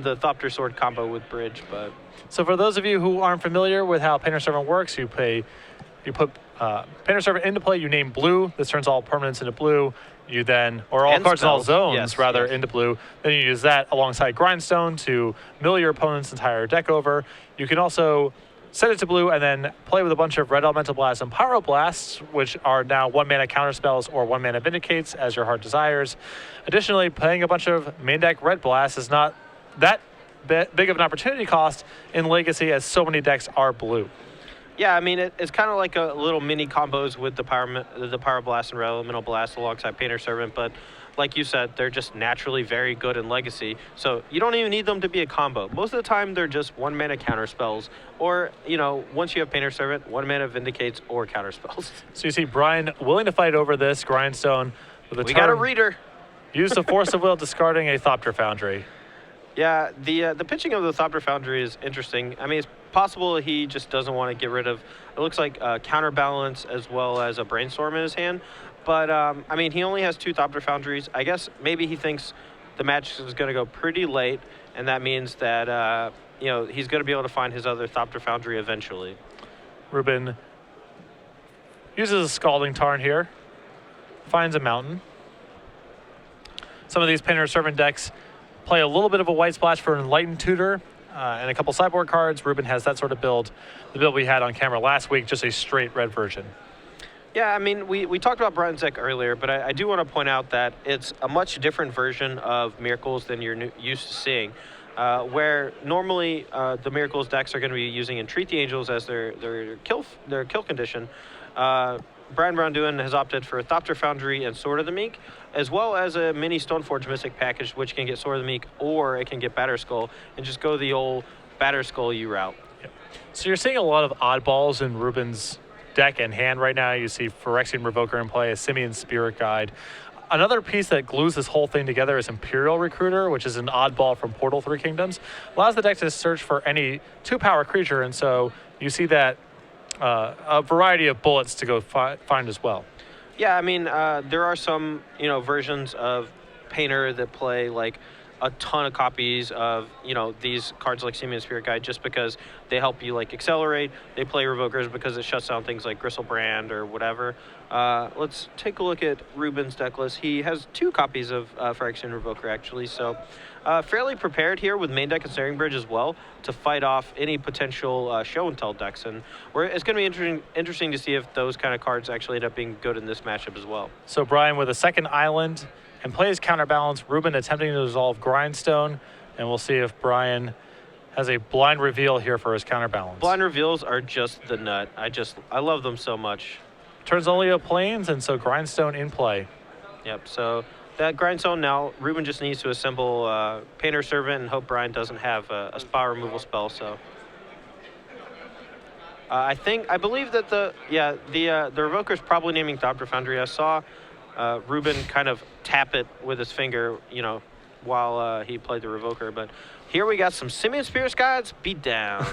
the Thopter Sword combo with Bridge, but... So for those of you who aren't familiar with how Painter Servant works, you put Painter Servant into play, you name blue. This turns all permanents into blue. You then, or all cards in all zones, into blue. Then you use that alongside Grindstone to mill your opponent's entire deck over. You can also set it to blue and then play with a bunch of red elemental blasts and pyroblasts, which are now 1-mana counterspells or 1-mana vindicates as your heart desires. Additionally, playing a bunch of main deck red blasts is not that big of an opportunity cost in Legacy, as so many decks are blue. Yeah, I mean, it's kind of like a little mini combos with the Pyroblast and Red Elemental Blast alongside Painter Servant, but like you said, they're just naturally very good in Legacy, so you don't even need them to be a combo. Most of the time, they're just 1-mana counter spells, or, you know, once you have Painter Servant, 1-mana Vindicates or counter spells. So you see Brian willing to fight over this Grindstone with a We got a reader. Use the Force of Will, discarding a Thopter Foundry. Yeah, the pitching of the Thopter Foundry is interesting. I mean, it's possible he just doesn't want to get rid of, it looks like Counterbalance as well as a Brainstorm in his hand. But, I mean, he only has 2 Thopter Foundries. I guess maybe he thinks the match is going to go pretty late, and that means that, you know, he's going to be able to find his other Thopter Foundry eventually. Reuben uses a Scalding Tarn here, finds a mountain. Some of these Painter Servant decks play a little bit of a white splash for an Enlightened Tutor and a couple sideboard cards. Reuben has that sort of build. The build we had on camera last week, just a straight red version. Yeah, I mean, we talked about Brian's deck earlier, but I do want to point out that it's a much different version of Miracles than you're used to seeing, where normally the Miracles decks are going to be using Entreat the Angels as their kill condition. Braun-Duin has opted for Thopter Foundry and Sword of the Meek, as well as a mini Stoneforge Mystic package, which can get Sword of the Meek, or it can get Batterskull, and just go the old Batterskull U route. Yep. So you're seeing a lot of oddballs in Reuben's deck and hand right now. You see Phyrexian Revoker in play, a Simian Spirit Guide. Another piece that glues this whole thing together is Imperial Recruiter, which is an oddball from Portal 3 Kingdoms. Allows the deck to search for any 2-power creature, and so you see that a variety of bullets to go find as well. Yeah, I mean, there are some, you know, versions of Painter that play like a ton of copies of, you know, these cards like Simian Spirit Guide just because they help you like accelerate. They play Revokers because it shuts down things like Gristlebrand or whatever. Let's take a look at Reuben's deck list. He has 2 copies of Phyrexian Revoker actually, so fairly prepared here with main deck and Snaring Bridge as well to fight off any potential show and tell decks, and it's going to be interesting to see if those kind of cards actually end up being good in this matchup as well. So Brian with a second island and plays Counterbalance. Reuben attempting to resolve Grindstone, and we'll see if Brian has a blind reveal here for his Counterbalance. Blind reveals are just the nut. I love them so much. Turns only a plains, and so Grindstone in play. Yep, so that Grindstone now, Reuben just needs to assemble Painter Servant and hope Brian doesn't have a spell removal spell, so. I believe that the Revoker's probably naming Thopter Foundry. I saw Reuben kind of tap it with his finger, you know, while he played the Revoker, but here we got some Simian Spirit Guides beat down.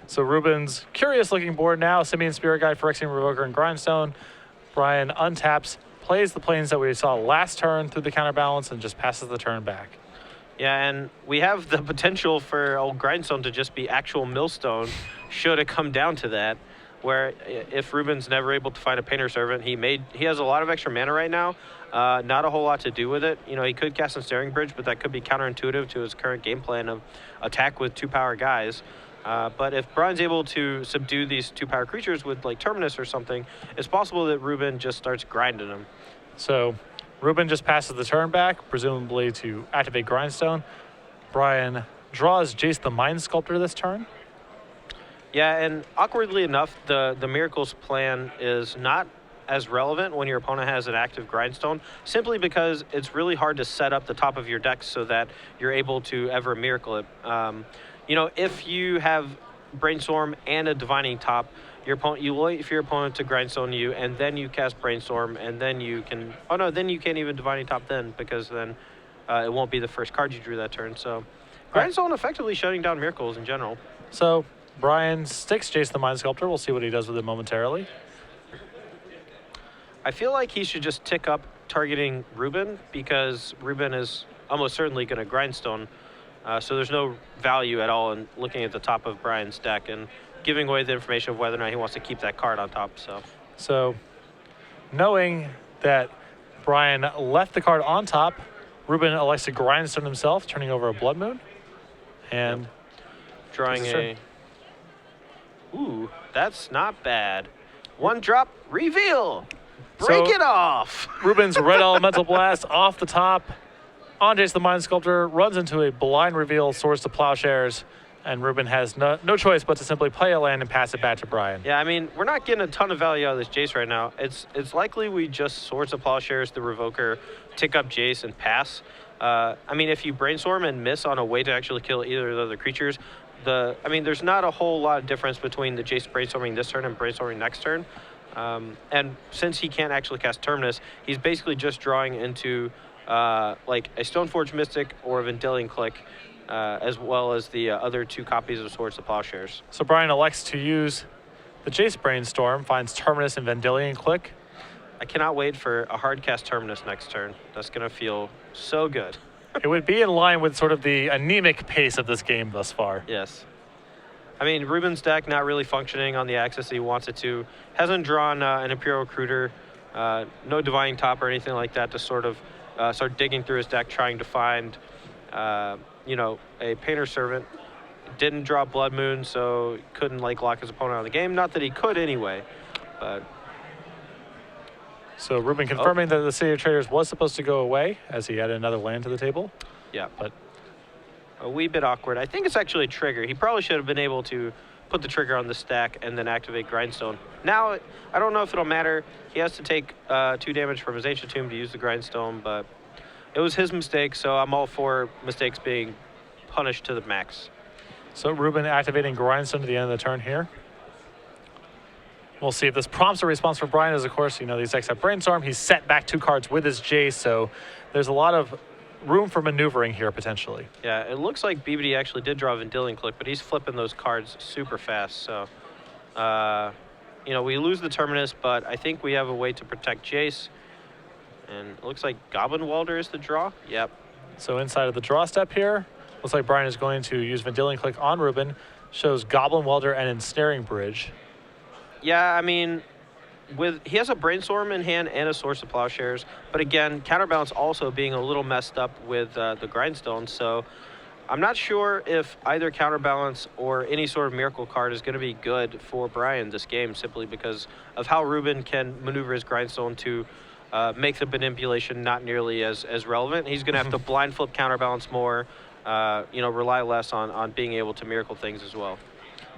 So Reuben's curious looking board now. Simian Spirit Guide, Phyrexian Revoker, and Grindstone. Brian untaps, plays the planes that we saw last turn through the Counterbalance, and just passes the turn back. Yeah, and we have the potential for old Grindstone to just be actual Millstone should it come down to that, where if Reuben's never able to find a Painter Servant, he has a lot of extra mana right now, not a whole lot to do with it. You know, he could cast Snaring Bridge, but that could be counterintuitive to his current game plan of attack with 2-power guys. But if Brian's able to subdue these 2-power creatures with like Terminus or something, it's possible that Reuben just starts grinding them. So Reuben just passes the turn back, presumably to activate Grindstone. Brian draws Jace the Mind Sculptor this turn. Yeah, and awkwardly enough, the Miracles plan is not as relevant when your opponent has an active Grindstone, simply because it's really hard to set up the top of your deck so that you're able to ever Miracle it. You know, if you have Brainstorm and a Divining Top, you wait for your opponent to Grindstone you, and then you cast Brainstorm, and then you can... Oh, no, then you can't even Divining Top then, because then it won't be the first card you drew that turn. So Grindstone effectively shutting down Miracles in general. So Brian sticks Jace the Mind Sculptor. We'll see what he does with it momentarily. I feel like he should just tick up targeting Reuben, because Reuben is almost certainly going to Grindstone So there's no value at all in looking at the top of Brian's deck and giving away the information of whether or not he wants to keep that card on top. So knowing that Brian left the card on top, Reuben elects to grindstone himself, turning over a Blood Moon. And drawing a... Ooh, that's not bad. One drop, reveal. Break it off. Reuben's Red Elemental Blast off the top. On Jace the Mind Sculptor runs into a blind reveal, Swords to Plowshares, and Reuben has no choice but to simply play a land and pass it back to Brian. Yeah, I mean, we're not getting a ton of value out of this Jace right now. It's likely we just Swords to Plowshares, the Revoker, tick up Jace, and pass. I mean, if you brainstorm and miss on a way to actually kill either of the other creatures, there's not a whole lot of difference between the Jace brainstorming this turn and brainstorming next turn. And since he can't actually cast Terminus, he's basically just drawing into like a Stoneforge Mystic or a Vendilion Click, as well as the other 2 copies of Swords to Plowshares. So Brian elects to use the Jace Brainstorm, finds Terminus and Vendilion Click. I cannot wait for a hard cast Terminus next turn. That's going to feel so good. It would be in line with sort of the anemic pace of this game thus far. Yes. I mean, Reuben's deck not really functioning on the axis he wants it to. Hasn't drawn an Imperial Recruiter, no Divine Top or anything like that to sort of start digging through his deck, trying to find, a Painter Servant. Didn't draw Blood Moon, so couldn't lock his opponent out of the game. Not that he could anyway, but... So Reuben confirming that the City of Traders was supposed to go away as he added another land to the table. Yeah, but a wee bit awkward. I think it's actually a trigger. He probably should have been able to put the trigger on the stack and then activate Grindstone. Now, I don't know if it'll matter. He has to take 2 damage from his Ancient Tomb to use the Grindstone, but it was his mistake, so I'm all for mistakes being punished to the max. So Reuben activating Grindstone to the end of the turn here. We'll see if this prompts a response from Brian, as of course, these decks have Brainstorm. He's set back 2 cards with his Jace, so there's a lot of room for maneuvering here, potentially. Yeah, it looks like BBD actually did draw a Vendilion Click, but he's flipping those cards super fast, so... we lose the Terminus, but I think we have a way to protect Jace. And it looks like Goblin Welder is the draw. Yep. So inside of the draw step here, looks like Brian is going to use Vendilion Click on Reuben. Shows Goblin Welder and Ensnaring Bridge. Yeah, I mean, he has a Brainstorm in hand and a Source of Plowshares, but again, Counterbalance also being a little messed up with the Grindstone, so I'm not sure if either Counterbalance or any sort of Miracle card is going to be good for Brian this game, simply because of how Reuben can maneuver his Grindstone to make the manipulation not nearly as relevant. He's going to have to blind flip Counterbalance more, rely less on being able to Miracle things as well.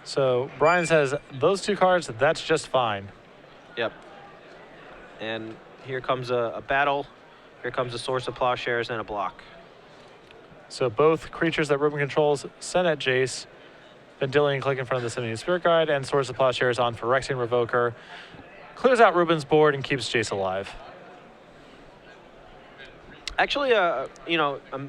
So Brian says those 2 cards, that's just fine. Yep. And here comes a battle. Here comes a Source of Plowshares and a block. So both creatures that Reuben controls send at Jace. Vendilion Click in front of the Simian Spirit Guide, and Source of Plowshares on Phyrexian Revoker. Clears out Reuben's board and keeps Jace alive. Actually, a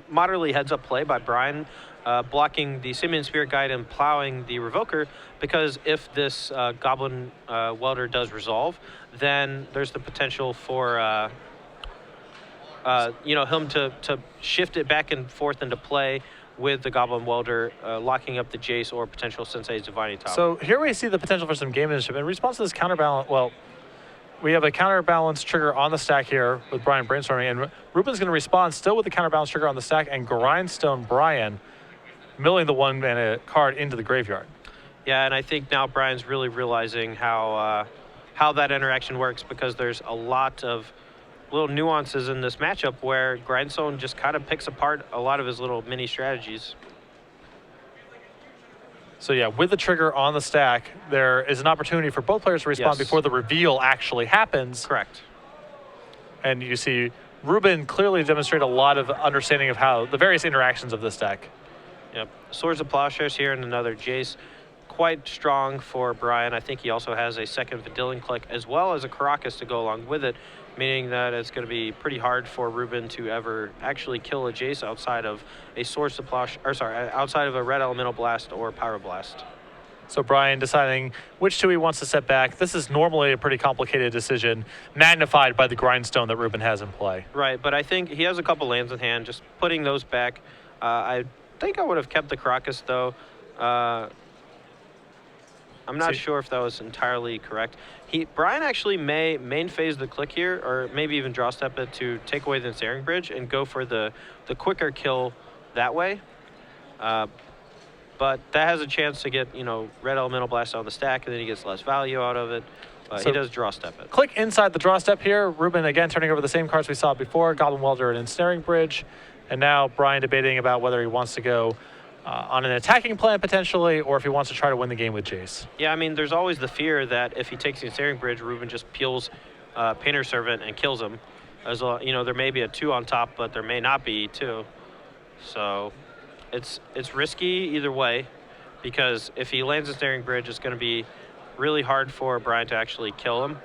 moderately heads-up play by Brian, blocking the Simian Spirit Guide and plowing the Revoker, because if this Goblin Welder does resolve, then there's the potential for him to shift it back and forth into play with the Goblin Welder, locking up the Jace or potential Sensei's Divining Top. So here we see the potential for some game leadership. In response to this counterbalance, we have a counterbalance trigger on the stack here with Brian brainstorming, and Reuben's going to respond still with the counterbalance trigger on the stack and Grindstone Brian, milling the 1-mana card into the graveyard. Yeah, and I think now Brian's really realizing how that interaction works, because there's a lot of little nuances in this matchup where Grindstone just kind of picks apart a lot of his little mini strategies. So yeah, with the trigger on the stack, there is an opportunity for both players to respond before the reveal actually happens. Correct. And you see Reuben clearly demonstrate a lot of understanding of how the various interactions of this deck. Yep. Swords of Plowshares here and another Jace. Quite strong for Brian. I think he also has a second Vendilion Click as well as a Caracas to go along with it, meaning that it's going to be pretty hard for Reuben to ever actually kill a Jace outside of a Source of outside of a Red Elemental Blast or Pyroblast. So Brian deciding which 2 he wants to set back. This is normally a pretty complicated decision, magnified by the Grindstone that Reuben has in play. Right, but I think he has a couple lands in hand. Just putting those back, I think I would have kept the Caracas, though. I'm not sure if that was entirely correct. Brian actually may main phase the click here, or maybe even draw step it to take away the Ensnaring Bridge and go for the quicker kill that way. But that has a chance to get, red elemental blast on the stack, and then he gets less value out of it. So he does draw step it. Click inside the draw step here. Reuben again turning over the same cards we saw before, Goblin Welder and Ensnaring Bridge. And now Brian debating about whether he wants to go on an attacking plan potentially, or if he wants to try to win the game with Jace. Yeah, I mean, there's always the fear that if he takes the Ensnaring Bridge, Reuben just peels Painter Servant and kills him. As well, there may be a 2 on top, but there may not be 2. So it's risky either way, because if he lands a Ensnaring Bridge, it's going to be really hard for Brian to actually kill him.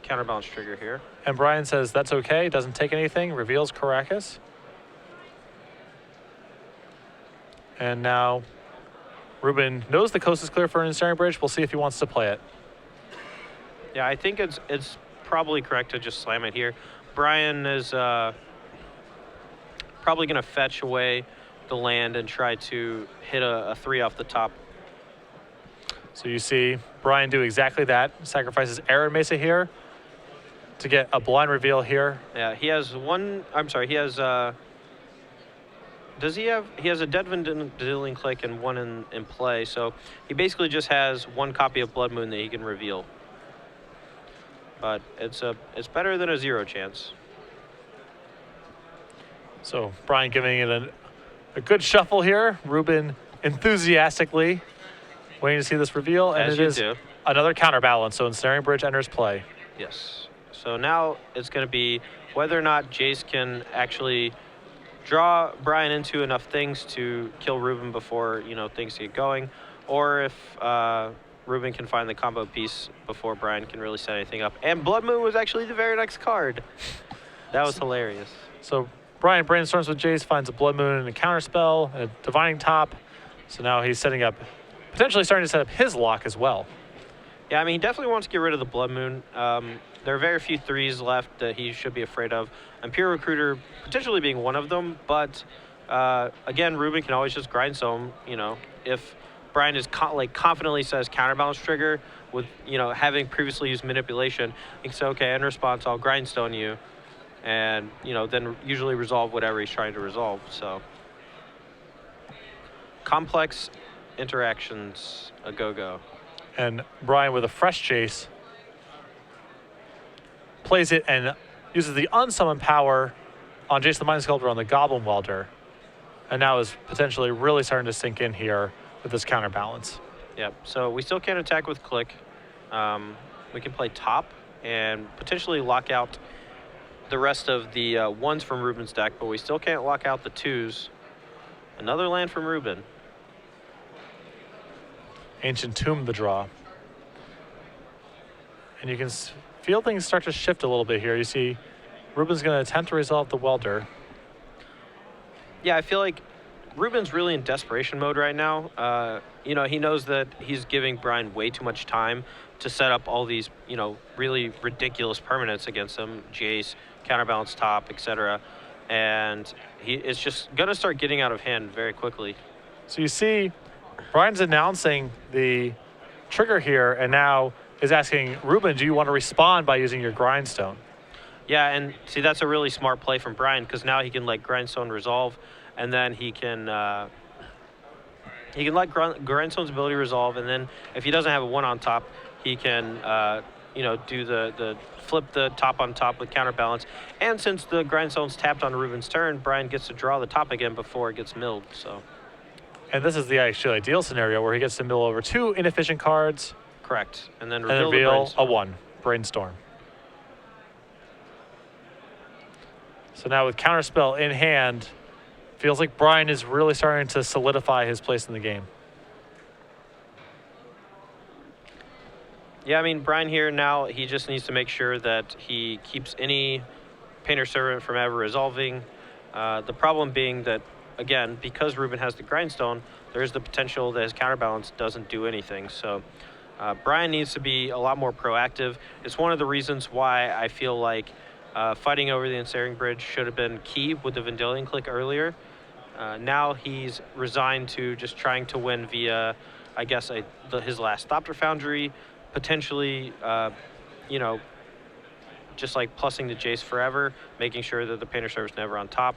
Counterbalance trigger here. And Brian says that's okay, doesn't take anything, reveals Caracas. And now Reuben knows the coast is clear for an Ensnaring Bridge. We'll see if he wants to play it. Yeah, I think it's probably correct to just slam it here. Brian is probably going to fetch away the land and try to hit a 3 off the top. So you see Brian do exactly that. Sacrifices Aaron Mesa here to get a blind reveal here. Yeah, he has one. I'm sorry, he has. Does he have? He has a Deadwind Dealing Click and one in play. So he basically just has one copy of Blood Moon that he can reveal. But it's better than a 0 chance. So Brian giving it a good shuffle here. Reuben enthusiastically waiting to see this reveal, and it is another counterbalance. So Ensnaring Bridge enters play. Yes. So now it's going to be whether or not Jace can actually draw Brian into enough things to kill Reuben before things get going, or if Reuben can find the combo piece before Brian can really set anything up. And Blood Moon was actually the very next card. That was hilarious. So Brian brainstorms with Jace, finds a Blood Moon and a counterspell, and a Divining Top. So now he's potentially starting to set up his lock as well. Yeah, I mean, he definitely wants to get rid of the Blood Moon. There are very few 3s left that he should be afraid of. Imperial Recruiter potentially being one of them, but again, Reuben can always just grindstone. If Brian is confidently says counterbalance trigger with having previously used manipulation, he can say, okay, in response, I'll grindstone you, and then usually resolve whatever he's trying to resolve. So complex interactions, a go-go. And Brian with a fresh chase plays it and uses the unsummon power on Jace the Mind Sculptor on the Goblin Welder, and now is potentially really starting to sink in here with this counterbalance. Yep, so we still can't attack with click. We can play top and potentially lock out the rest of the 1s from Reuben's deck, but we still can't lock out the 2s. Another land from Reuben. Ancient Tomb the draw. And you can feel things start to shift a little bit here. You see Reuben's going to attempt to resolve the Welder. Yeah, I feel like Reuben's really in desperation mode right now. He knows that he's giving Brian way too much time to set up all these, really ridiculous permanents against him, Jace, counterbalance top, etc. And it's just going to start getting out of hand very quickly. So you see Brian's announcing the trigger here, and now is asking Reuben, do you want to respond by using your grindstone? Yeah, and see, that's a really smart play from Brian, because now he can grindstone resolve, and then he can let grindstone's ability resolve, and then if he doesn't have a 1 on top, he can do the flip the top on top with counterbalance. And since the grindstone's tapped on Reuben's turn, Brian gets to draw the top again before it gets milled. So. And this is the actually ideal scenario where he gets to mill over 2 inefficient cards. Correct. And then reveal a 1, Brainstorm. So now with Counterspell in hand, feels like Brian is really starting to solidify his place in the game. Yeah, I mean, Brian here now, he just needs to make sure that he keeps any Painter Servant from ever resolving. The problem being that, again, because Reuben has the Grindstone, there's the potential that his counterbalance doesn't do anything. So Brian needs to be a lot more proactive. It's one of the reasons why I feel like Fighting over the Ensnaring Bridge should have been key with the Vendilion click earlier. Now he's resigned to just trying to win via, I guess, his last Thopter Foundry, potentially, just like plussing the Jace forever, making sure that the Painter Server's never on top.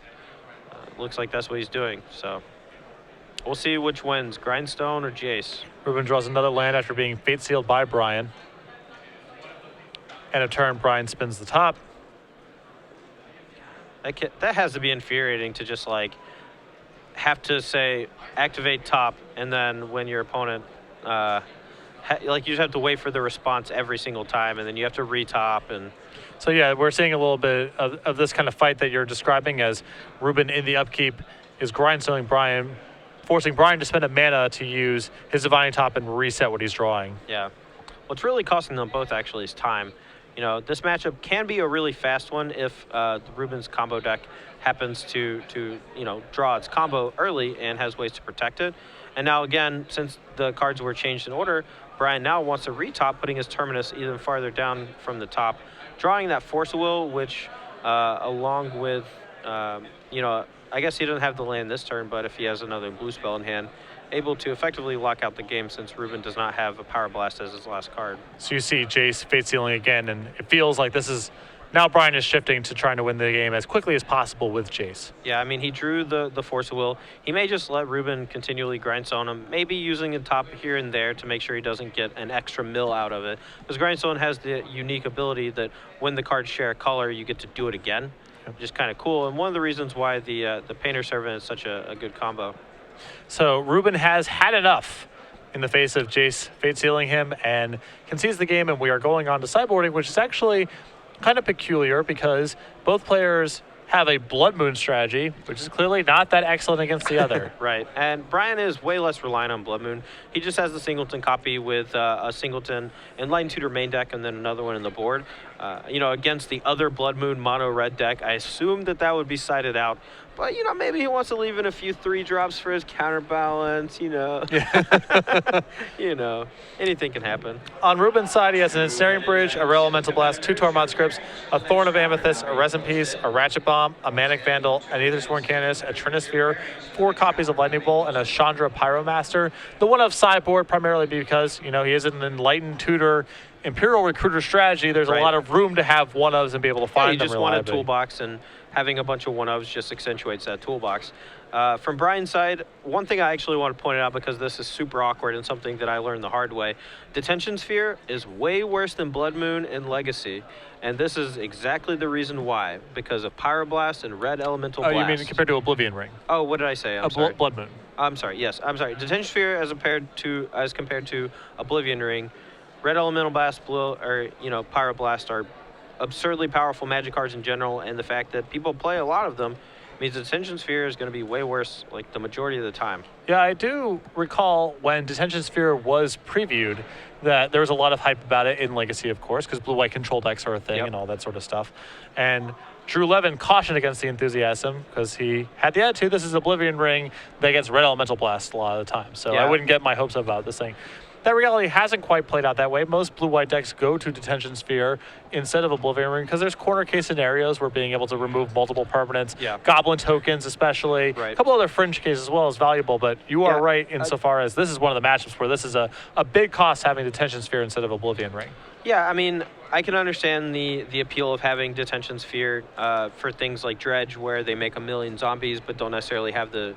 Looks like that's what he's doing, so we'll see which wins, Grindstone or Jace. Reuben draws another land after being Fate Sealed by Brian. And a turn, Brian spins the top. That has to be infuriating to just like have to say activate top, and then when your opponent you just have to wait for the response every single time, and then you have to retop. And so yeah, we're seeing a little bit of this kind of fight that you're describing, as Reuben in the upkeep is grindstoning Brian, forcing Brian to spend a mana to use his Divining Top and reset what he's drawing. Yeah, what's really costing them both actually is time. This matchup can be a really fast one if Reuben's combo deck happens to draw its combo early and has ways to protect it. And now again, since the cards were changed in order, Brian now wants to retop, putting his Terminus even farther down from the top, drawing that Force of Will, which along with, I guess he doesn't have the land this turn, but if he has another blue spell in hand, able to effectively lock out the game since Reuben does not have a Power Blast as his last card. So you see Jace Fate Sealing again, and it feels like this is, now Brian is shifting to trying to win the game as quickly as possible with Jace. Yeah, I mean, he drew the Force of Will. He may just let Reuben continually grindstone him, maybe using a top here and there to make sure he doesn't get an extra mill out of it. Because grindstone has the unique ability that when the cards share a color, you get to do it again. Which is kind of cool, and one of the reasons why the Painter Servant is such a good combo. So Reuben has had enough in the face of Jace Fate Sealing him and concedes the game, and we are going on to sideboarding, which is actually kind of peculiar because both players have a Blood Moon strategy, which is clearly not that excellent against the other. Right, and Brian is way less reliant on Blood Moon. He just has the Singleton copy with a Singleton Enlightened Tutor main deck and then another one in the board. Against the other Blood Moon mono red deck, I assumed that would be sided out. But, maybe he wants to leave in a few 3-drops for his counterbalance, anything can happen. On Reuben's side, he has an Ensnaring Bridge, a Rel Elemental Blast, 2 Tormod Scripts, a Thorn of Amethyst, a Resin Piece, a Ratchet Bomb, a Manic Vandal, an Aethersworn Canonist, a Trinisphere, 4 copies of Lightning Bolt, and a Chandra Pyromaster. The one of sideboard primarily because, he is an Enlightened Tutor Imperial Recruiter strategy. There's a lot of room to have one-ofs and be able to find them. You just want a toolbox, and having a bunch of one-ofs just accentuates that toolbox. From Brian's side, one thing I actually want to point out, because this is super awkward and something that I learned the hard way, Detention Sphere is way worse than Blood Moon and Legacy, and this is exactly the reason why, because of Pyroblast and Red Elemental Blast. Oh, you mean compared to Oblivion Ring? Oh, what did I say? I'm sorry. Blood Moon. I'm sorry, yes, I'm sorry. Detention Sphere as compared to Oblivion Ring, Red Elemental Blast, Pyroblast are absurdly powerful Magic cards in general, and the fact that people play a lot of them means the Detention Sphere is going to be way worse like the majority of the time. Yeah, I do recall when Detention Sphere was previewed that there was a lot of hype about it in Legacy, of course, because blue-white control decks are a thing and all that sort of stuff. And Drew Levin cautioned against the enthusiasm because he had the attitude, this is Oblivion Ring that gets Red Elemental Blast a lot of the time. So I wouldn't get my hopes up about this thing. That reality hasn't quite played out that way. Most blue-white decks go to Detention Sphere instead of Oblivion Ring because there's corner case scenarios where being able to remove multiple permanents, Goblin tokens especially, a couple other fringe cases as well is valuable, but you are right insofar as this is one of the matchups where this is a big cost having Detention Sphere instead of Oblivion Ring. Yeah, I mean, I can understand the appeal of having Detention Sphere for things like Dredge where they make a million zombies but don't necessarily have the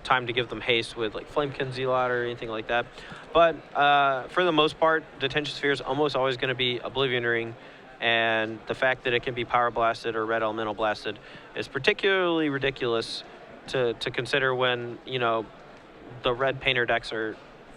time to give them haste with like Flamekin Zealot or anything like that. But for the most part, Detention Sphere is almost always going to be Oblivion Ring, and the fact that it can be Power Blasted or Red Elemental Blasted is particularly ridiculous to consider when, the red painter decks are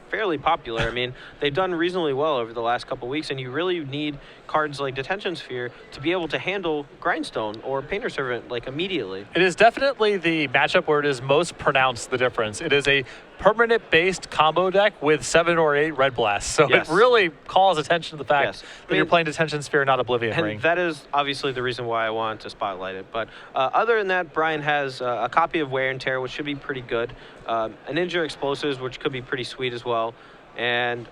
fairly popular. I mean, they've done reasonably well over the last couple of weeks, and you really need cards like Detention Sphere to be able to handle Grindstone or Painter Servant like immediately. It is definitely the matchup where it is most pronounced the difference. It is a permanent-based combo deck with 7 or 8 red blasts, so it really calls attention to the fact that you're playing Detention Sphere, not Oblivion Ring. That is obviously the reason why I wanted to spotlight it. But other than that, Brian has a copy of Wear and Tear, which should be pretty good, a Ninja Explosives, which could be pretty sweet as well, and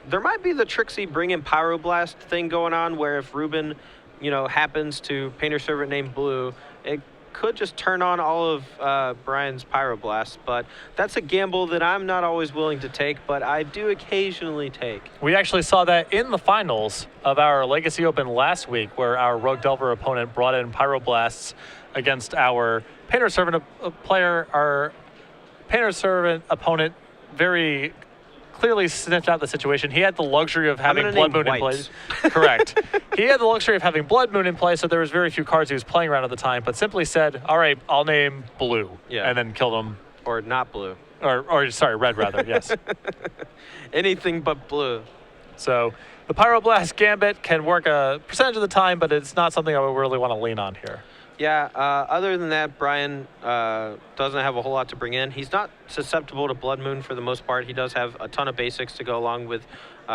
there might be the Trixie bring in Pyroblast thing going on, where if Reuben happens to Painter Servant named Blue, it could just turn on all of Brian's Pyroblast, but that's a gamble that I'm not always willing to take, but I do occasionally take. We actually saw that in the finals of our Legacy Open last week, where our Rogue Delver opponent brought in Pyroblasts against our Painter Servant player. Our Painter Servant opponent very clearly sniffed out the situation. He had the luxury of having Blood Moon in play. Correct. He had the luxury of having Blood Moon in play, so there was very few cards he was playing around at the time, but simply said, all right, I'll name Blue, and then killed him. Or not Blue. Or sorry, Red rather, yes. Anything but Blue. So the Pyroblast Gambit can work a percentage of the time, but it's not something I would really want to lean on here. Yeah, other than that, Brian doesn't have a whole lot to bring in. He's not susceptible to Blood Moon for the most part. He does have a ton of basics to go along with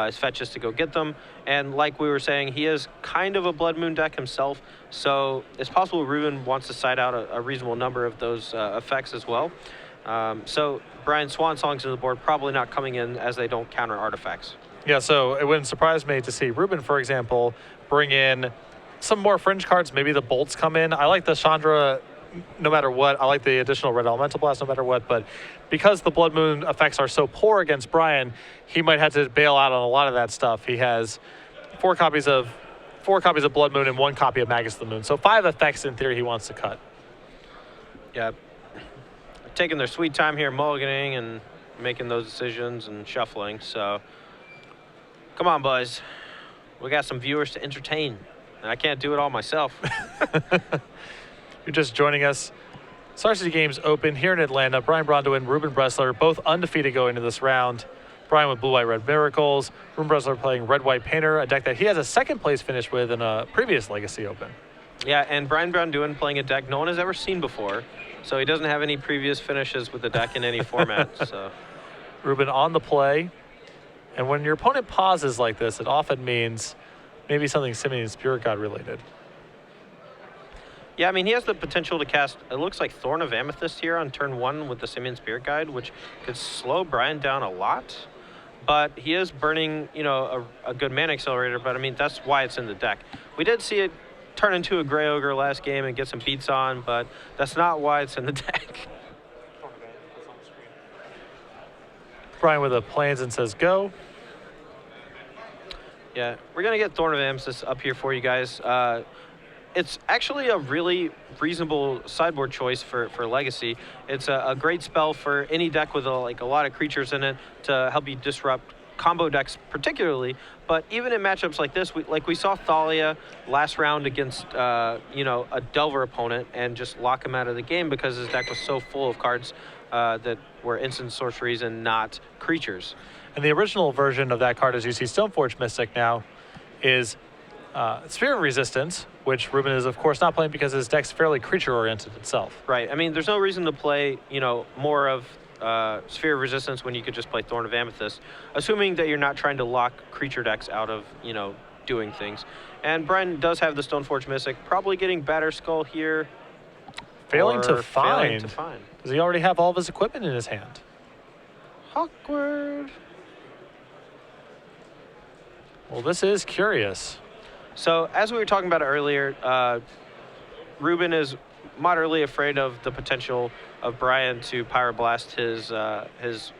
his fetches to go get them. And like we were saying, he is kind of a Blood Moon deck himself, so it's possible Reuben wants to side out a reasonable number of those effects as well. So Brian's Swan Songs to the board probably not coming in as they don't counter artifacts. Yeah, so it wouldn't surprise me to see Reuben, for example, bring in some more fringe cards. Maybe the bolts come in. I like the Chandra no matter what. I like the additional red elemental blast no matter what, but because the Blood Moon effects are so poor against Brian, he might have to bail out on a lot of that stuff. He has four copies of Blood Moon and 1 copy of Magus of the Moon. So 5 effects in theory he wants to cut. Yeah. Taking their sweet time here, mulliganing and making those decisions and shuffling. So come on, boys. We got some viewers to entertain. And I can't do it all myself. You're just joining us. Star City Games Open here in Atlanta. Brian Braun-Duin, Reuben Bresler, both undefeated going into this round. Brian with Blue, White, Red Miracles. Reuben Bresler playing Red, White Painter, a deck that he has a second place finish with in a previous Legacy Open. Yeah, and Brian Braun-Duin playing a deck no one has ever seen before. So he doesn't have any previous finishes with the deck in any format. So Reuben on the play. And when your opponent pauses like this, it often means maybe something Simian Spirit God related. Yeah, I mean, he has the potential to cast, it looks like Thorn of Amethyst here on turn 1 with the Simian Spirit Guide, which could slow Brian down a lot. But he is burning, a good mana accelerator, but I mean, that's why it's in the deck. We did see it turn into a Grey Ogre last game and get some beats on, but that's not why it's in the deck. Brian with a plans and says go. Yeah, we're going to get Thorn of Amethyst up here for you guys. It's actually a really reasonable sideboard choice for Legacy. It's a great spell for any deck with a lot of creatures in it to help you disrupt combo decks particularly. But even in matchups like this, we saw Thalia last round against a Delver opponent and just lock him out of the game because his deck was so full of cards that were instant sorceries and not creatures. And the original version of that card, as you see Stoneforge Mystic now, is Sphere of Resistance, which Reuben is, of course, not playing because his deck's fairly creature-oriented itself. Right. I mean, there's no reason to play, more of Sphere of Resistance when you could just play Thorn of Amethyst, assuming that you're not trying to lock creature decks out of, doing things. And Brian does have the Stoneforge Mystic, probably getting Batter Skull here. Failing to find. Does he already have all of his equipment in his hand? Awkward. Well, this is curious. So, as we were talking about earlier, Reuben is moderately afraid of the potential of Brian to Pyroblast his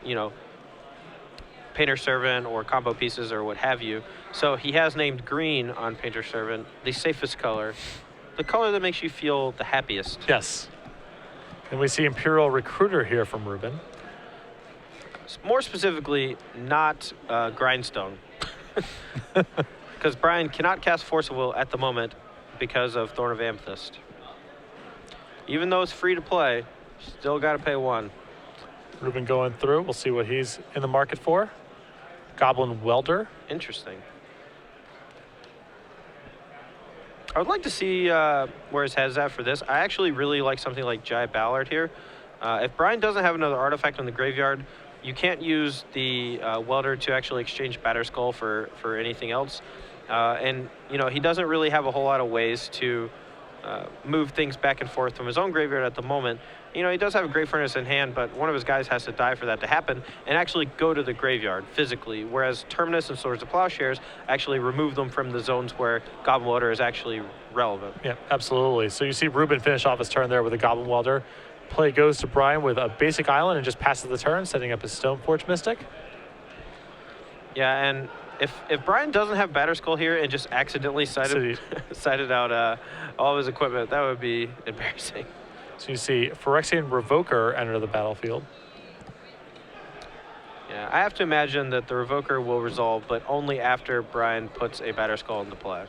Painter Servant or combo pieces or what have you. So he has named green on Painter Servant, the safest color, the color that makes you feel the happiest. Yes. And we see Imperial Recruiter here from Reuben. More specifically, not Grindstone. Because Brian cannot cast Force of Will at the moment because of Thorn of Amethyst. Even though it's free to play, still got to pay 1. Reuben going through. We'll see what he's in the market for. Goblin Welder. Interesting. I would like to see where his head's at for this. I actually really like something like Jai Ballard here. If Brian doesn't have another artifact in the graveyard, you can't use the Welder to actually exchange Batter Skull for anything else. And, he doesn't really have a whole lot of ways to move things back and forth from his own graveyard at the moment. You know, he does have a Great Furnace in hand, but one of his guys has to die for that to happen and actually go to the graveyard physically, whereas Terminus and Swords of Plowshares actually remove them from the zones where Goblin Welder is actually relevant. Yeah, absolutely. So you see Reuben finish off his turn there with a Goblin Welder. Play goes to Brian with a basic island and just passes the turn, setting up his Stoneforge Mystic. Yeah, and if Brian doesn't have Batterskull here and just accidentally cited out all of his equipment, that would be embarrassing. So you see Phyrexian Revoker enter the battlefield. Yeah, I have to imagine that the Revoker will resolve, but only after Brian puts a Batterskull into play.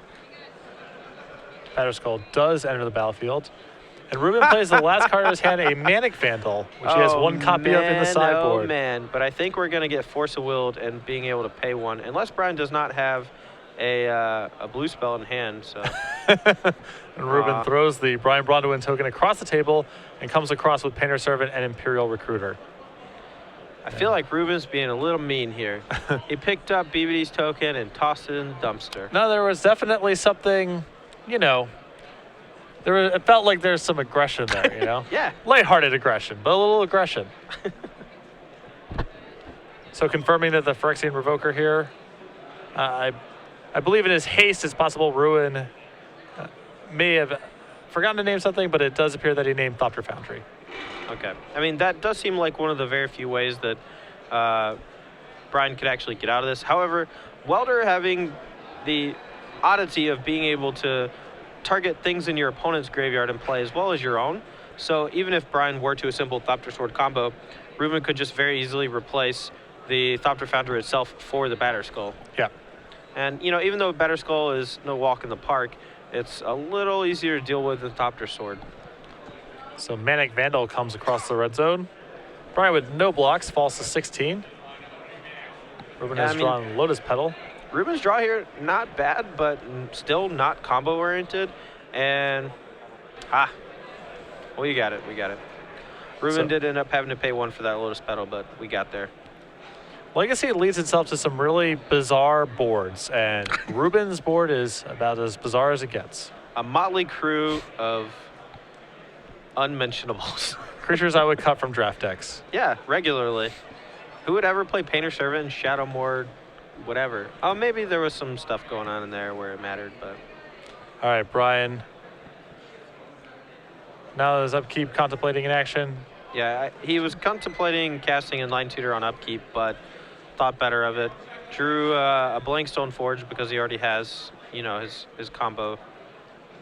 Batterskull does enter the battlefield. And Reuben plays the last card of his hand, a Manic Vandal, which he has one copy of in the sideboard. Oh, man. But I think we're going to get Force of Willed and being able to pay one, unless Brian does not have a blue spell in hand. So. And Reuben throws the Braun-Duin token across the table and comes across with Painter Servant and Imperial Recruiter. I feel like Reuben's being a little mean here. He picked up BBD's token and tossed it in the dumpster. No, there was definitely something, you know, it felt like there's some aggression there, you know? Yeah. Lighthearted aggression, but a little aggression. So confirming that the Phyrexian Revoker here, I believe in his haste, it's possible Reuben may have forgotten to name something, but it does appear that he named Thopter Foundry. Okay. I mean, that does seem like one of the very few ways that Brian could actually get out of this. However, Welder having the oddity of being able to target things in your opponent's graveyard and play as well as your own. So even if Brian were to assemble Thopter Sword combo, Reuben could just very easily replace the Thopter Foundry itself for the Batterskull. Yeah. And, you know, even though Batterskull is no walk in the park, it's a little easier to deal with than Thopter Sword. So Manic Vandal comes across the red zone. Brian with no blocks falls to 16. Reuben has drawn Lotus Petal. Reuben's draw here, not bad, but still not combo-oriented. And, well, you got it. We got it. Reuben did end up having to pay one for that Lotus Petal, but we got there. Legacy leads itself to some really bizarre boards, and Reuben's board is about as bizarre as it gets. A motley crew of unmentionables. Creatures I would cut from draft decks. Yeah, regularly. Who would ever play Painter Servant and Shadow Mord, whatever? Oh, maybe there was some stuff going on in there where it mattered, but... All right, Brian. Now is upkeep contemplating in action? Yeah, he was contemplating casting in Line Tutor on upkeep, but thought better of it. Drew a blank Stoneforge because he already has, you know, his combo.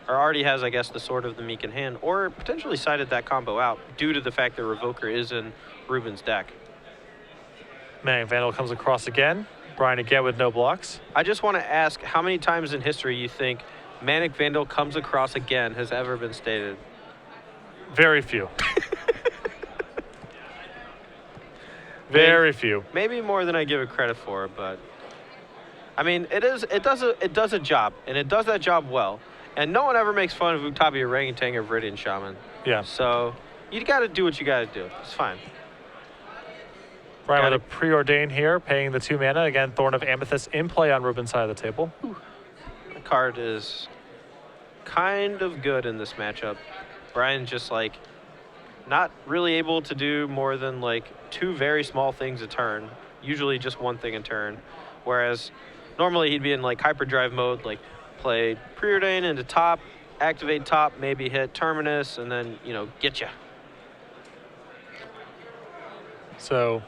Or already has, I guess, the Sword of the Meek in hand, or potentially sided that combo out due to the fact that Revoker is in Reuben's deck. Manic Vandal comes across again. Brian again with no blocks. I just want to ask how many times in history you think Manic Vandal comes across again has ever been stated? Very few. Very few. Maybe more than I give it credit for, but I mean, it does a job, and it does that job well. And no one ever makes fun of Utabi Orangutan or Viridian Shaman. Yeah. So you got to do what you got to do. It's fine. Brian with a Preordain here, paying the 2 mana. Again, Thorn of Amethyst in play on Reuben's side of the table. The card is kind of good in this matchup. Brian's just like not really able to do more than like 2 very small things a turn. Usually just one thing a turn. Whereas normally he'd be in like hyperdrive mode, like play Preordain into top, activate top, maybe hit Terminus, and then, you know, get ya. So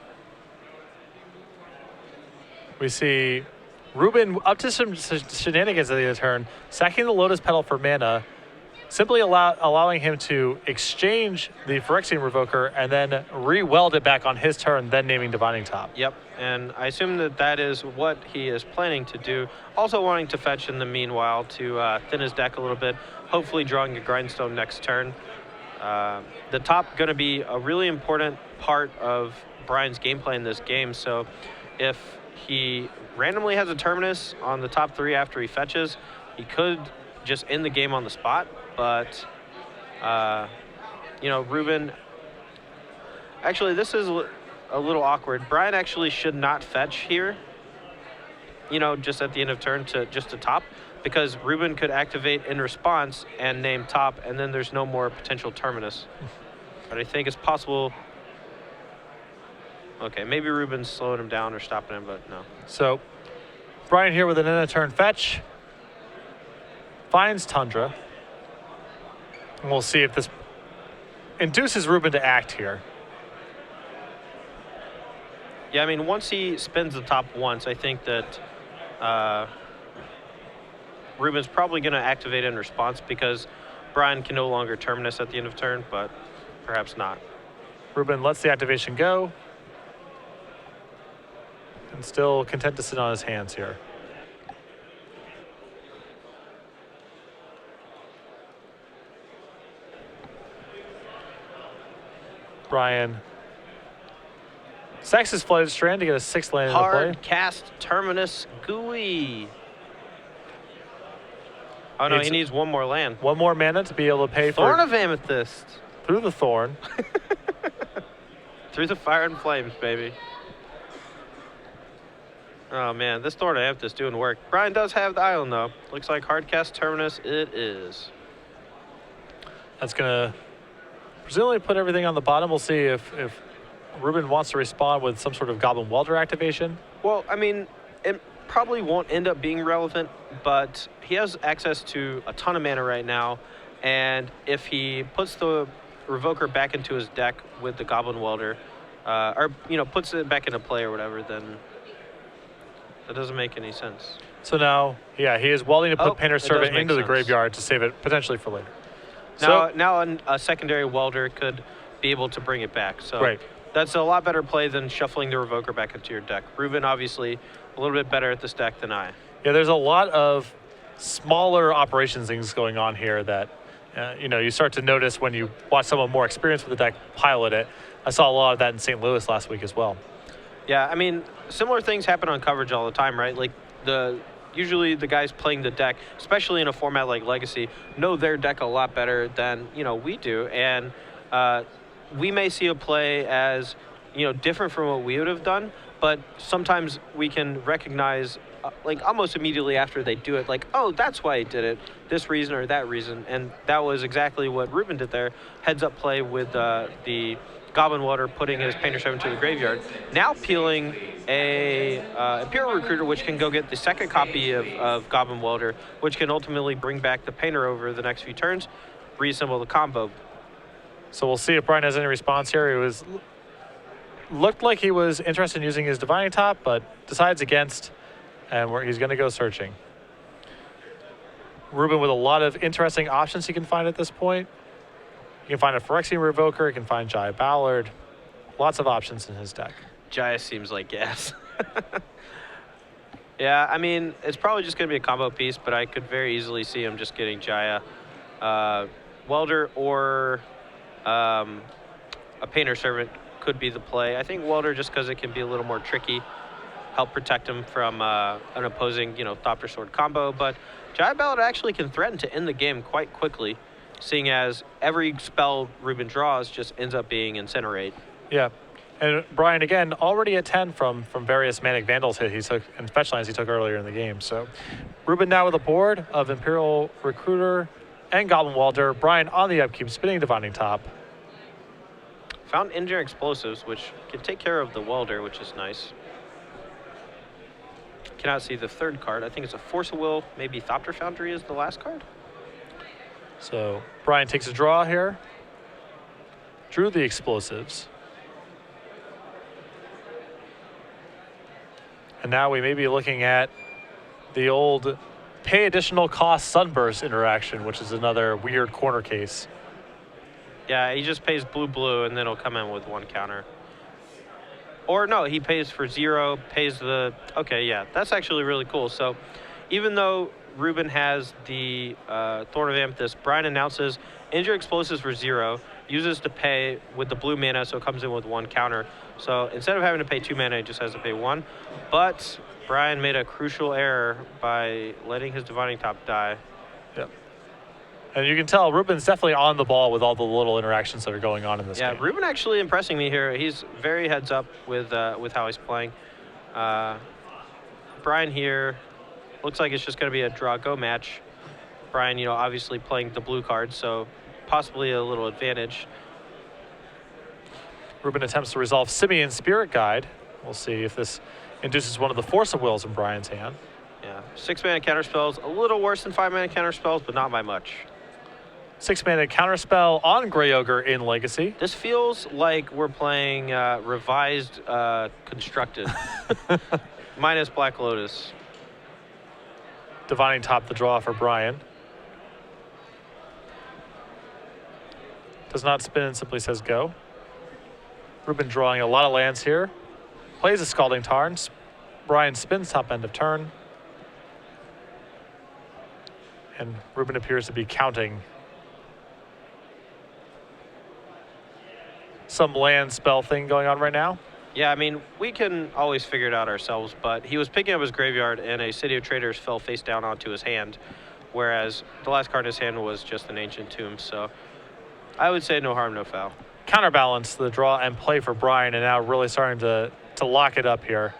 we see Reuben up to some shenanigans at the end of the turn, sacking the Lotus Petal for mana, simply allowing him to exchange the Phyrexian Revoker and then re-weld it back on his turn, then naming Divining Top. Yep, and I assume that that is what he is planning to do. Also wanting to fetch in the meanwhile to thin his deck a little bit, hopefully drawing a Grindstone next turn. The top going to be a really important part of Brian's gameplay in this game, so if he randomly has a Terminus on the top 3 after he fetches, he could just end the game on the spot. But, you know, Reuben, actually, this is a little awkward. Brian actually should not fetch here, you know, just at the end of turn to top, because Reuben could activate in response and name top, and then there's no more potential Terminus. But I think it's possible. Okay, maybe Reuben's slowing him down or stopping him, but no. So Brian here with an end of turn fetch. Finds Tundra. And we'll see if this induces Reuben to act here. Yeah, I mean, once he spins the top once, I think that Reuben's probably going to activate in response because Brian can no longer terminus at the end of turn, but perhaps not. Reuben lets the activation go. And still content to sit on his hands here. Brian sacks his Flooded Strand to get a 6th land into play. Hard cast terminus gooey. Oh no, he needs one more land. One more mana to be able to pay Thorn for of Amethyst. through the Thorn. Through the fire and flames, baby. Oh man, this Thorn of Amethyst doing work. Brian does have the island though. Looks like hard cast terminus it is. That's gonna presumably put everything on the bottom. We'll see if Reuben wants to respond with some sort of Goblin Welder activation. Well, I mean, it probably won't end up being relevant, but he has access to a ton of mana right now, and if he puts the Revoker back into his deck with the Goblin Welder, or puts it back into play or whatever, then that doesn't make any sense. So now, yeah, he is welding to put Painter's Servant into the sense. graveyard to save it potentially for later. Now a secondary Welder could be able to bring it back. So right. That's a lot better play than shuffling the Revoker back into your deck. Reuben, obviously, a little bit better at this deck than I. Yeah, there's a lot of smaller operations things going on here that, you start to notice when you watch someone more experienced with the deck pilot it. I saw a lot of that in St. Louis last week as well. Yeah, I mean, similar things happen on coverage all the time, right? Like usually the guys playing the deck, especially in a format like Legacy, know their deck a lot better than, we do. And we may see a play as, different from what we would have done, but sometimes we can recognize, almost immediately after they do it, oh, that's why he did it, this reason or that reason. And that was exactly what Reuben did there. Heads up play with the Goblin Welder putting his Painter 7 to the graveyard. Now peeling a Imperial Recruiter, which can go get the second copy of Goblin Welder, which can ultimately bring back the Painter over the next few turns, reassemble the combo. So we'll see if Brian has any response here. Looked like he was interested in using his Divining Top, but decides against, and he's going to go searching. Reuben with a lot of interesting options he can find at this point. You can find a Phyrexian Revoker, you can find Jaya Ballard. Lots of options in his deck. Jaya seems like gas. Yeah, I mean, it's probably just going to be a combo piece, but I could very easily see him just getting Jaya, Welder, or a Painter Servant could be the play. I think Welder, just because it can be a little more tricky, help protect him from an opposing, Thopter Sword combo. But Jaya Ballard actually can threaten to end the game quite quickly, seeing as every spell Reuben draws just ends up being Incinerate. Yeah. And Brian, again, already at 10 from various Manic Vandals hit he took and Fetch Lines he took earlier in the game. So Reuben now with a board of Imperial Recruiter and Goblin Welder. Brian on the upkeep, spinning Divining Top. Found Engineer Explosives, which can take care of the Welder, which is nice. Cannot see the third card. I think it's a Force of Will. Maybe Thopter Foundry is the last card. So Brian takes a draw here. Drew the Explosives. And now we may be looking at the old pay additional cost Sunburst interaction, which is another weird corner case. Yeah, he just pays blue, and then he'll come in with one counter. Or no, he pays for 0, pays the... Okay, yeah, that's actually really cool. So even though Reuben has the Thorn of Amethyst, Brian announces Injure Explosives for 0, uses to pay with the blue mana, so it comes in with 1 counter. So instead of having to pay 2 mana, he just has to pay 1. But Brian made a crucial error by letting his Divining Top die. Yep. And you can tell Reuben's definitely on the ball with all the little interactions that are going on in this game. Yeah, Reuben actually impressing me here. He's very heads up with how he's playing. Brian here looks like it's just going to be a draw-go match. Brian, obviously playing the blue card, so possibly a little advantage. Reuben attempts to resolve Simian Spirit Guide. We'll see if this induces one of the Force of Wills in Brian's hand. Yeah, 6-mana counterspells, a little worse than 5-mana counterspells, but not by much. 6-mana counterspell on Grey Ogre in Legacy. This feels like we're playing revised constructed, minus Black Lotus. Divining Top the draw for Brian. Does not spin and simply says go. Reuben drawing a lot of lands here. Plays a Scalding Tarn. Brian spins top end of turn. And Reuben appears to be counting some land spell thing going on right now. Yeah, I mean, we can always figure it out ourselves, but he was picking up his graveyard and a City of Traders fell face down onto his hand, whereas the last card in his hand was just an Ancient Tomb, so I would say no harm, no foul. Counterbalance the draw and play for Brian, and now really starting to lock it up here.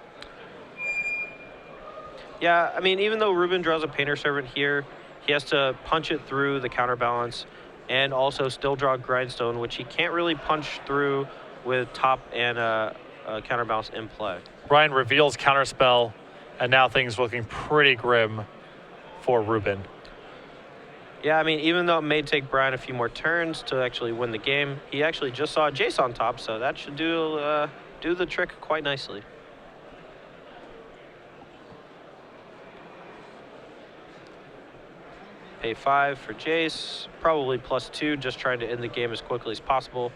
Yeah, I mean, even though Reuben draws a Painter Servant here, he has to punch it through the counterbalance and also still draw Grindstone, which he can't really punch through with top and counterbalance in play. Brian reveals Counterspell, and now things looking pretty grim for Reuben. Yeah, I mean, even though it may take Brian a few more turns to actually win the game, he actually just saw Jace on top, so that should do the trick quite nicely. Pay 5 for Jace, probably +2, just trying to end the game as quickly as possible.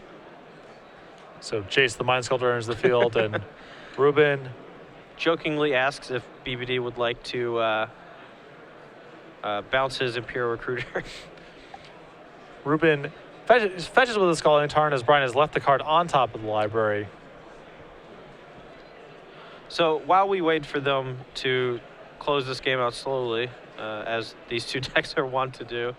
So Jace, the Mind Sculptor, enters the field, and Reuben jokingly asks if BBD would like to bounce his Imperial Recruiter. Reuben fetches with a Scalding Tarn as Brian has left the card on top of the library. So while we wait for them to close this game out slowly, as these two decks are wont to do,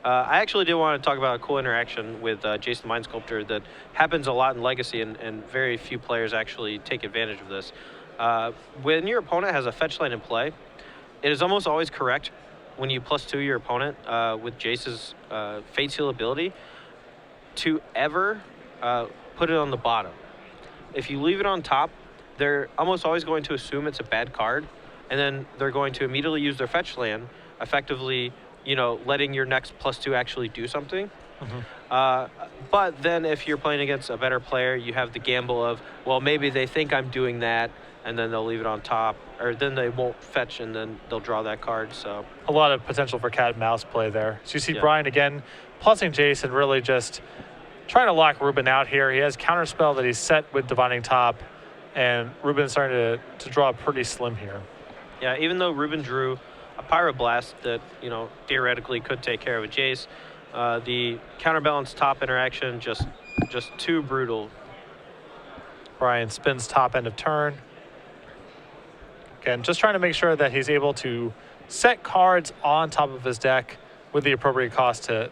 I actually do want to talk about a cool interaction with Jace the Mind Sculptor that happens a lot in Legacy, and very few players actually take advantage of this. When your opponent has a fetch land in play, it is almost always correct when you +2 your opponent with Jace's Fate Seal ability to ever put it on the bottom. If you leave it on top, they're almost always going to assume it's a bad card, and then they're going to immediately use their fetch land, effectively, you know, letting your next +2 actually do something. But then if you're playing against a better player, you have the gamble of, well, maybe they think I'm doing that, and then they'll leave it on top, or then they won't fetch, and then they'll draw that card. So a lot of potential for cat and mouse play there. So you see Brian again plussing Jace and really just trying to lock Reuben out here. He has Counterspell that he's set with Divining Top, and Reuben's starting to draw pretty slim here. Yeah, even though Reuben drew a Pyroblast that, you know, theoretically could take care of a Jace, the counterbalance top interaction just too brutal. Brian spins top end of turn. Again, just trying to make sure that he's able to set cards on top of his deck with the appropriate cost to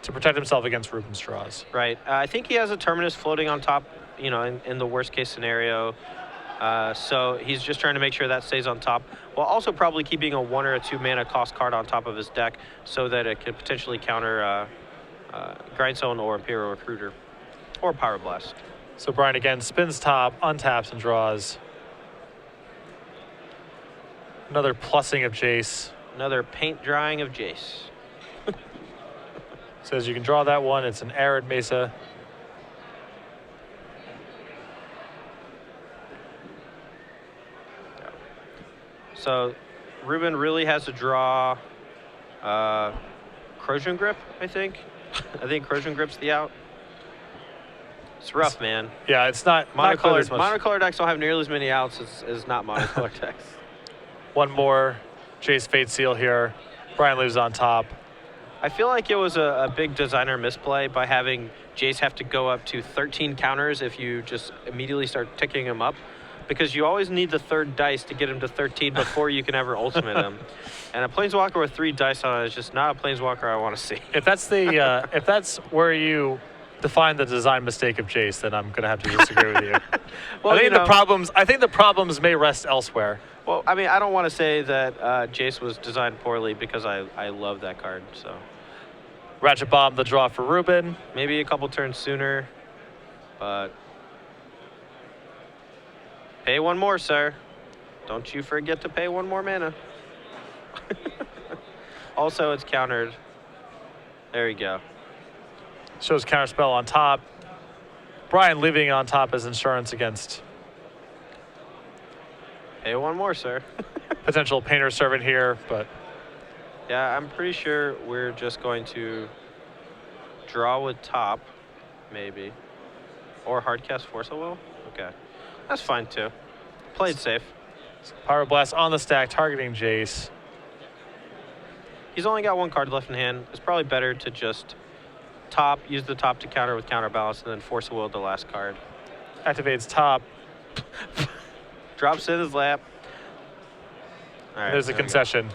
protect himself against Reuben's draws. Right. I think he has a Terminus floating on top, you know, in the worst case scenario. So he's just trying to make sure that stays on top, while also probably keeping a 1 or a 2 mana cost card on top of his deck so that it could potentially counter Grindstone or Imperial Recruiter or Pyroblast. So Brian again spins top, untaps, and draws. Another plussing of Jace. Another paint drying of Jace. Says you can draw that one. It's an Arid Mesa. So Reuben really has to draw Corrosion Grip, I think. I think Corrosion Grip's the out. It's rough, man. Yeah, it's not monocolored decks don't have nearly as many outs as not monocolored decks. One more Jace Fate Seal here. Brian leaves on top. I feel like it was a big designer misplay by having Jace have to go up to 13 counters if you just immediately start ticking him up, because you always need the third dice to get him to 13 before you can ever ultimate him. And a Planeswalker with 3 dice on it is just not a Planeswalker I want to see. If that's the if that's where you define the design mistake of Jace, then I'm gonna have to disagree with you. Well, I think the problems may rest elsewhere. Well, I mean, I don't want to say that Jace was designed poorly, because I love that card. So Ratchet Bomb the draw for Reuben. Maybe a couple turns sooner, but Pay one more, sir. Don't you forget to pay one more mana. Also, it's countered. There you go. Shows counterspell on top. Brian leaving on top as insurance against Pay one more, sir. potential Painter Servant here, but Yeah, I'm pretty sure we're just going to draw with top, maybe. Or hardcast Force of Will? Okay. That's fine too. Played safe. Pyroblast on the stack, targeting Jace. He's only got one card left in hand. It's probably better to just top, use the top to counter with counterbalance, and then Force of Will the last card. Activates top. Drops in his lap. All right, There's a concession.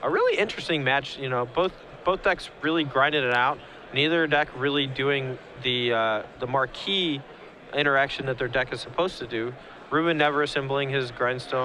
A really interesting match. You know, both decks really grinded it out. Neither deck really doing the marquee interaction that their deck is supposed to do. Reuben never assembling his grindstone.